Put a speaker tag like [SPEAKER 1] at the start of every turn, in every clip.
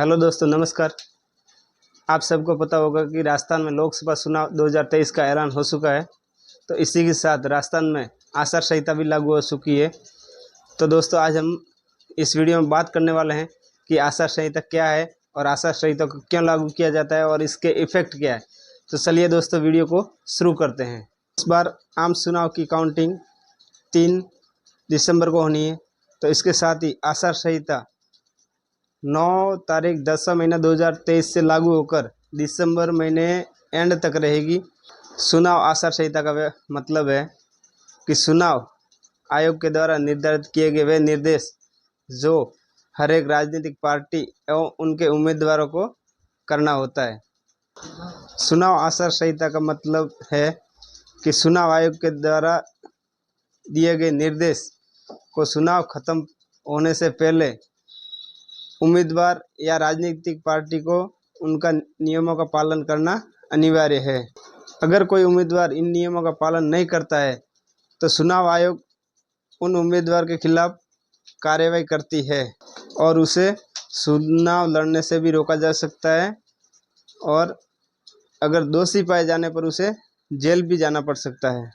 [SPEAKER 1] Hello दोस्तों, नमस्कार। आप सबको पता होगा कि राजस्थान में लोकसभा चुनाव 2023 का ऐलान हो चुका है। तो इसी के साथ राजस्थान में आचार संहिता भी लागू हो चुकी है। तो दोस्तों, आज हम इस वीडियो में बात करने वाले हैं कि आचार संहिता क्या है और आचार संहिता को क्यों लागू किया जाता है और इसके इफ़ेक्ट क्या है। तो चलिए दोस्तों, वीडियो को शुरू करते हैं। इस बार आम चुनाव की काउंटिंग 3 दिसंबर को होनी है। तो इसके साथ ही आचार संहिता 9 तारीख 10वां महीना 2023 से लागू होकर दिसंबर महीने एंड तक रहेगी। चुनाव आचार संहिता का मतलब है कि चुनाव आयोग के द्वारा निर्धारित किए गए वे निर्देश जो हर एक राजनीतिक पार्टी एवं उनके उम्मीदवारों को करना होता है। चुनाव आचार संहिता का मतलब है कि चुनाव आयोग के द्वारा दिए गए निर्देश को चुनाव खत्म होने से पहले उम्मीदवार या राजनीतिक पार्टी को उनका नियमों का पालन करना अनिवार्य है। अगर कोई उम्मीदवार इन नियमों का पालन नहीं करता है तो चुनाव आयोग उन उम्मीदवार के खिलाफ कार्रवाई करती है और उसे चुनाव लड़ने से भी रोका जा सकता है और अगर दोषी पाए जाने पर उसे जेल भी जाना पड़ सकता है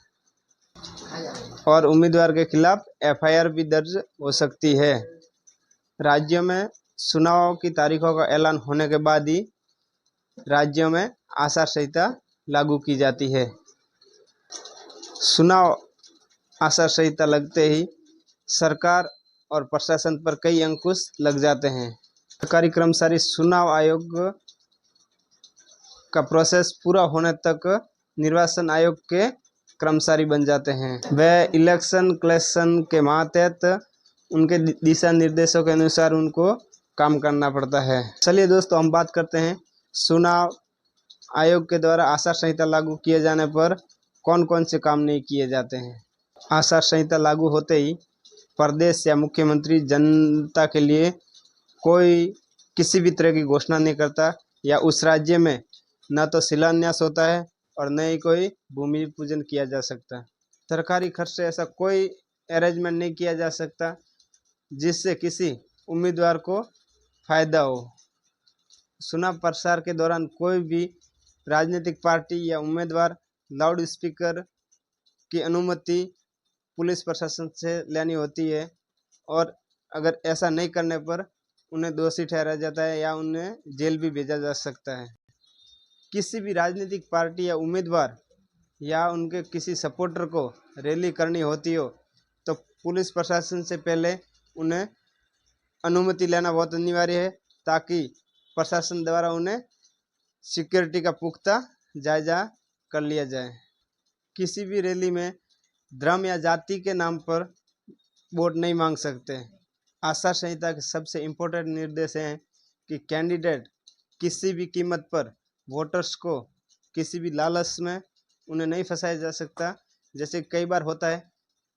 [SPEAKER 1] और उम्मीदवार के खिलाफ एफआईआर भी दर्ज हो सकती है। राज्यों में चुनाव की तारीखों का ऐलान होने के बाद ही राज्यों में आचार संहिता लागू की जाती है। चुनाव आचार संहिता लगते ही सरकार और प्रशासन पर कई अंकुश लग जाते हैं। सरकारी कर्मचारी चुनाव आयोग का प्रोसेस पूरा होने तक निर्वाचन आयोग के कर्मचारी बन जाते हैं। वह इलेक्शन कलेक्शन के मातहत उनके दिशा निर्देशों के अनुसार उनको काम करना पड़ता है। चलिए दोस्तों, हम बात करते हैं चुनाव आयोग के द्वारा आचार संहिता लागू किए जाने पर कौन कौन से काम नहीं किए जाते हैं। आचार संहिता लागू होते ही प्रदेश या मुख्यमंत्री जनता के लिए कोई किसी भी तरह की घोषणा नहीं करता या उस राज्य में न तो शिलान्यास होता है और न ही कोई भूमि पूजन किया जा सकता। सरकारी खर्च से ऐसा कोई अरेंजमेंट नहीं किया जा सकता जिससे किसी उम्मीदवार को फायदा हो। चुनाव प्रचार के दौरान कोई भी राजनीतिक पार्टी या उम्मीदवार लाउड स्पीकर की अनुमति पुलिस प्रशासन से लेनी होती है और अगर ऐसा नहीं करने पर उन्हें दोषी ठहराया जाता है या उन्हें जेल भी भेजा जा सकता है। किसी भी राजनीतिक पार्टी या उम्मीदवार या उनके किसी सपोर्टर को रैली करनी होती हो तो पुलिस प्रशासन से पहले उन्हें अनुमति लेना बहुत अनिवार्य है ताकि प्रशासन द्वारा उन्हें सिक्योरिटी का पुख्ता जायजा कर लिया जाए। किसी भी रैली में धर्म या जाति के नाम पर वोट नहीं मांग सकते। आचार संहिता के सबसे इम्पोर्टेंट निर्देश हैं कि कैंडिडेट किसी भी कीमत पर वोटर्स को किसी भी लालच में उन्हें नहीं फंसाया जा सकता। जैसे कई बार होता है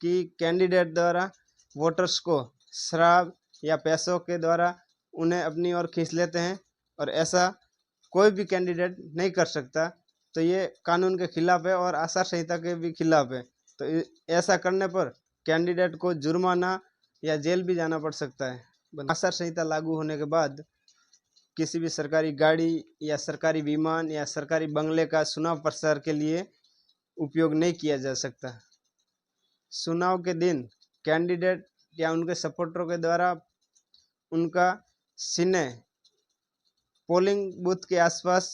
[SPEAKER 1] कि कैंडिडेट द्वारा वोटर्स को शराब या पैसों के द्वारा उन्हें अपनी ओर खींच लेते हैं और ऐसा कोई भी कैंडिडेट नहीं कर सकता। तो ये कानून के खिलाफ है और आचार संहिता के भी खिलाफ है। तो ऐसा करने पर कैंडिडेट को जुर्माना या जेल भी जाना पड़ सकता है। आचार संहिता लागू होने के बाद किसी भी सरकारी गाड़ी या सरकारी विमान या सरकारी बंगले का चुनाव प्रचार के लिए उपयोग नहीं किया जा सकता। चुनाव के दिन कैंडिडेट या उनके सपोर्टरों के द्वारा उनका चिन्ह पोलिंग बूथ के आसपास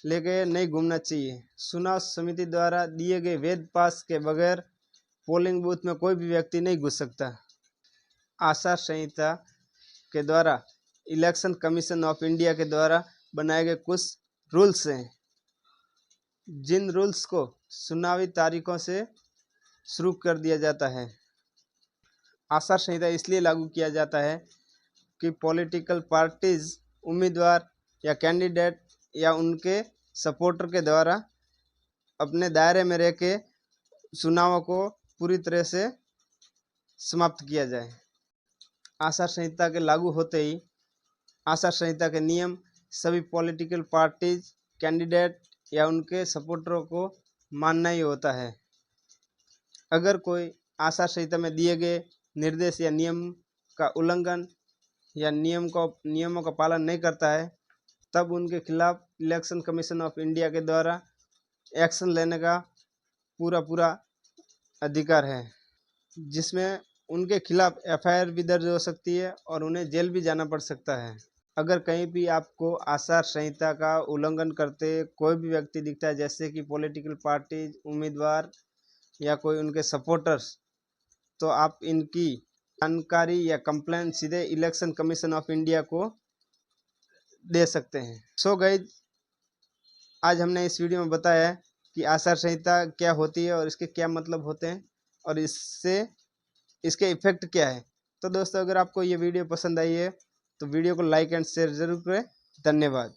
[SPEAKER 1] लेके नहीं घूमना चाहिए। चुनाव समिति द्वारा दिए गए वैध पास के बगैर पोलिंग बूथ में कोई भी व्यक्ति नहीं घुस सकता। आचार संहिता के द्वारा इलेक्शन कमीशन ऑफ इंडिया के द्वारा बनाए गए कुछ रूल्स हैं, जिन रूल्स को चुनावी तारीखों से शुरू कर दिया जाता है। आचार संहिता इसलिए लागू किया जाता है कि पॉलिटिकल पार्टीज उम्मीदवार या कैंडिडेट या उनके सपोर्टर के द्वारा अपने दायरे में रह के चुनावों को पूरी तरह से समाप्त किया जाए। आचार संहिता के लागू होते ही आचार संहिता के नियम सभी पॉलिटिकल पार्टीज, कैंडिडेट या उनके सपोर्टरों को मानना ही होता है। अगर कोई आचार संहिता में दिए गए निर्देश या नियम का उल्लंघन या नियमों का पालन नहीं करता है, तब उनके खिलाफ इलेक्शन कमीशन ऑफ इंडिया के द्वारा एक्शन लेने का पूरा अधिकार है, जिसमें उनके खिलाफ एफआईआर भी दर्ज हो सकती है और उन्हें जेल भी जाना पड़ सकता है। अगर कहीं भी आपको आचार संहिता का उल्लंघन करते कोई भी व्यक्ति दिखता है, जैसे कि पॉलिटिकल पार्टी, उम्मीदवार या कोई उनके सपोर्टर्स, तो आप इनकी जानकारी या कंप्लेंट सीधे इलेक्शन कमीशन ऑफ इंडिया को दे सकते हैं। सो गाइस, आज हमने इस वीडियो में बताया है कि आचार संहिता क्या होती है और इसके क्या मतलब होते हैं और इसके इफेक्ट क्या है। तो दोस्तों, अगर आपको ये वीडियो पसंद आई है तो वीडियो को लाइक एंड शेयर जरूर करें। धन्यवाद।